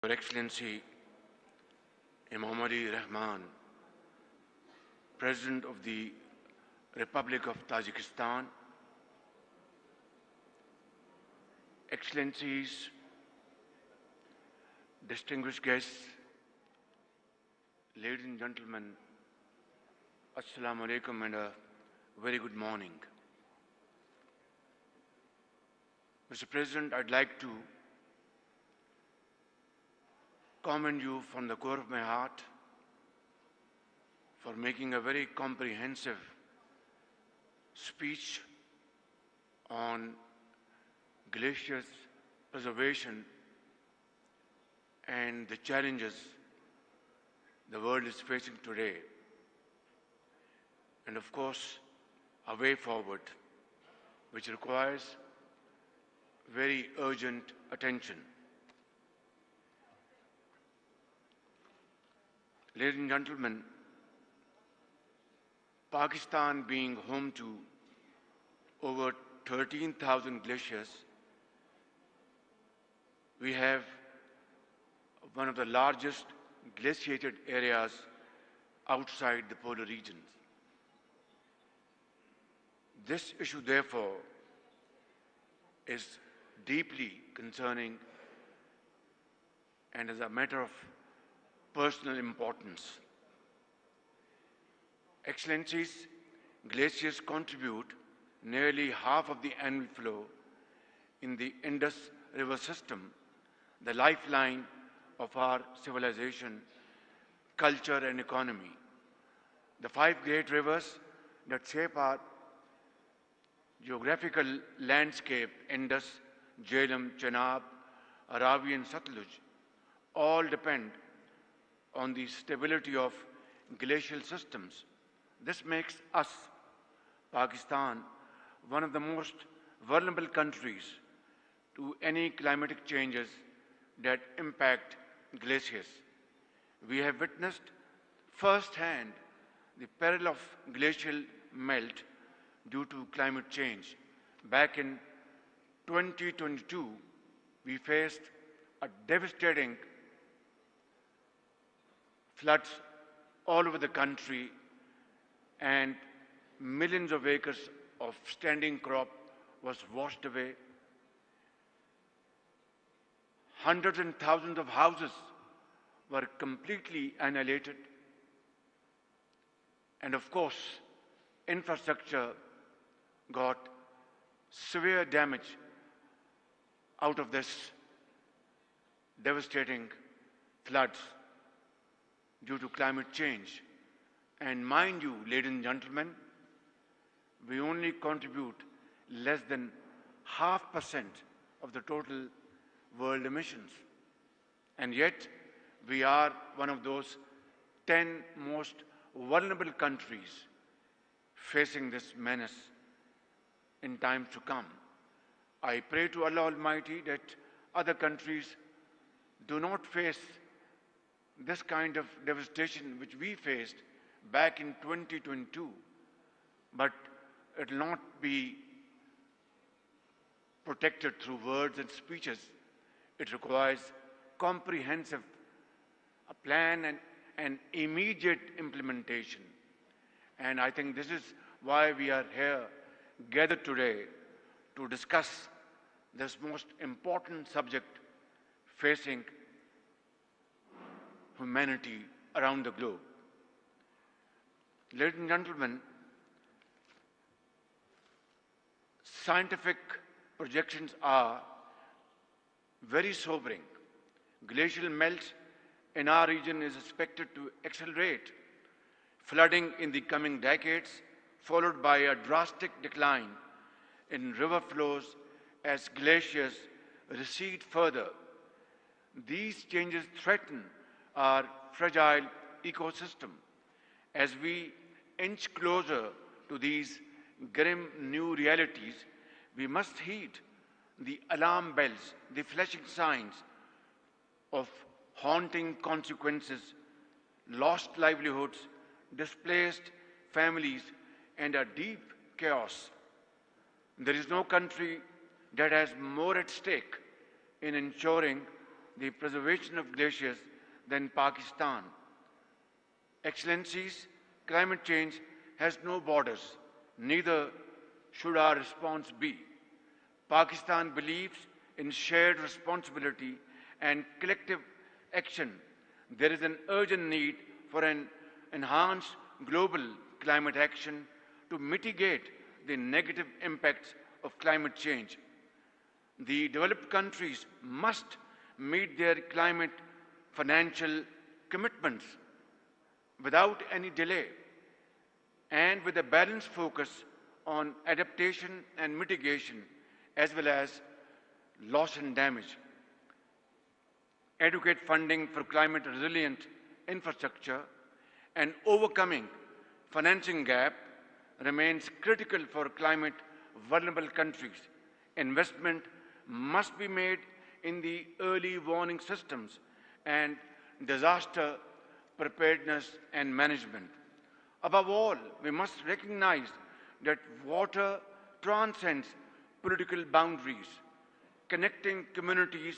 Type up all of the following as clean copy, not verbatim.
Your Excellency Imam Ali Rahman, President of the Republic of Tajikistan, Excellencies, distinguished guests, ladies and gentlemen, Assalamu alaikum and a very good morning. Mr. President, I'd like to commend you from the core of my heart for making a very comprehensive speech on glaciers preservation and the challenges the world is facing today, and of course, a way forward, which requires very urgent attention. Ladies and gentlemen, Pakistan being home to over 13,000 glaciers, we have one of the largest glaciated areas outside the polar regions. This issue, therefore, is deeply concerning and is a matter of personal importance. Excellencies, glaciers contribute nearly half of the annual flow in the Indus River system, the lifeline of our civilization, culture and economy. The 5 great rivers that shape our geographical landscape, Indus, Jhelum, Chenab, Aravi and Satluj, all depend on the stability of glacial systems. This makes us, Pakistan, one of the most vulnerable countries to any climatic changes that impact glaciers. We have witnessed firsthand the peril of glacial melt due to climate change. Back in 2022, we faced a devastating floods all over the country, and millions of acres of standing crop was washed away. Hundreds and thousands of houses were completely annihilated. And of course, infrastructure got severe damage out of this devastating floods due to climate change. And mind you, ladies and gentlemen, we only contribute less than 0.5% of the total world emissions. And yet, we are one of those 10 most vulnerable countries facing this menace in times to come. I pray to Allah Almighty that other countries do not face this kind of devastation which we faced back in 2022, but it will not be protected through words and speeches. It requires comprehensive plan and immediate implementation. And I think this is why we are here gathered today to discuss this most important subject facing humanity around the globe. Ladies and gentlemen, scientific projections are very sobering. Glacial melt in our region is expected to accelerate. Flooding in the coming decades, followed by a drastic decline in river flows as glaciers recede further. These changes threaten our fragile ecosystem. As we inch closer to these grim new realities, we must heed the alarm bells, the flashing signs of haunting consequences, lost livelihoods, displaced families, and a deep chaos. There is no country that has more at stake in ensuring the preservation of glaciers than Pakistan. Excellencies, climate change has no borders, neither should our response be. Pakistan believes in shared responsibility and collective action. There is an urgent need for an enhanced global climate action to mitigate the negative impacts of climate change. The developed countries must meet their climate financial commitments without any delay and with a balanced focus on adaptation and mitigation as well as loss and damage. Adequate funding for climate resilient infrastructure and overcoming financing gap remains critical for climate vulnerable countries. Investment must be made in the early warning systems and disaster preparedness and management. Above all, we must recognize that water transcends political boundaries, connecting communities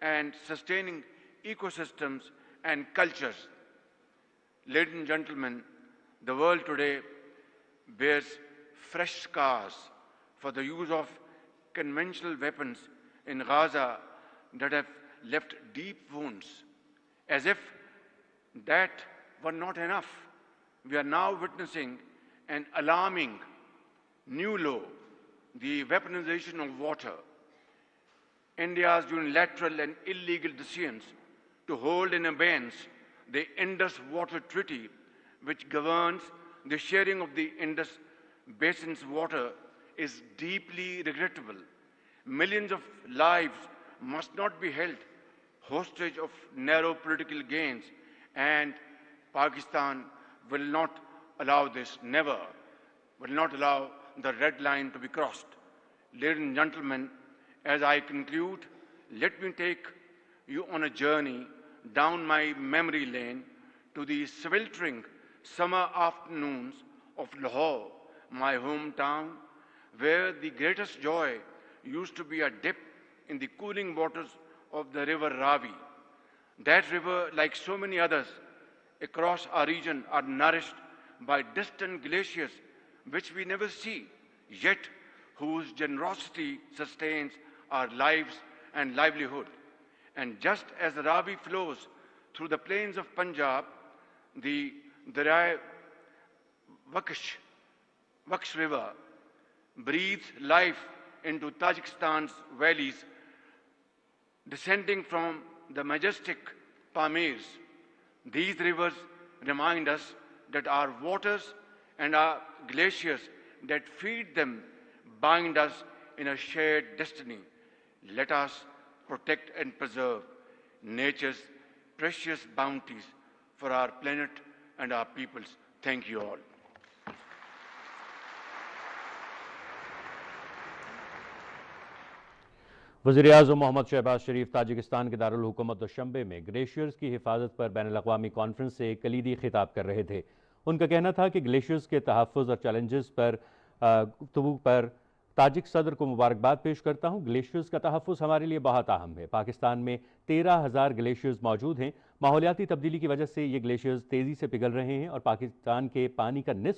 and sustaining ecosystems and cultures. Ladies and gentlemen, the world today bears fresh scars for the use of conventional weapons in Gaza that have left deep wounds. As if that were not enough, we are now witnessing an alarming new law, the weaponization of water. India's unilateral and illegal decisions to hold in abeyance the Indus Water Treaty, which governs the sharing of the Indus Basin's water, is deeply regrettable. Millions of lives must not be held hostage of narrow political gains, and Pakistan will not allow this, never, will not allow the red line to be crossed. Ladies and gentlemen, as I conclude, let me take you on a journey down my memory lane to the sweltering summer afternoons of Lahore, my hometown, where the greatest joy used to be a dip in the cooling waters of the river Ravi. That river, like so many others across our region, are nourished by distant glaciers which we never see, yet whose generosity sustains our lives and livelihood. And just as the Ravi flows through the plains of Punjab, the Daria Vaksh River breathes life into Tajikistan's valleys, descending from the majestic Pamirs. These rivers remind us that our waters and our glaciers that feed them bind us in a shared destiny. Let us protect and preserve nature's precious bounties for our planet and our peoples. Thank you all. वज़ीर-ए-आज़म मोहम्मद शहबाज शरीफ Tajikistan के दारुल हुकूमत दुशंबे में glaciers की हिफाजत पर बैनुल-अक़वामी conference से कलीदी खिताब कर रहे थे। उनका कहना था कि ग्लेशियर्स के तहफ़्फ़ुज़ और चैलेंजेस पर गुफ्तगू पर ताजिक सदर को मुबारकबाद पेश करता हूँ। ग्लेशियर्स का तहफ़्फ़ुज़ हमारे लिए बहुत अहम है। पाकिस्तान में 13,000 ग्लेशियर्स मौजूद हैं। माहौलियाती तब्दीली की वजह से ये ग्लेशियर्स तेज़ी से पिघल रहे हैं और पाकिस्तान के पानी का निस्फ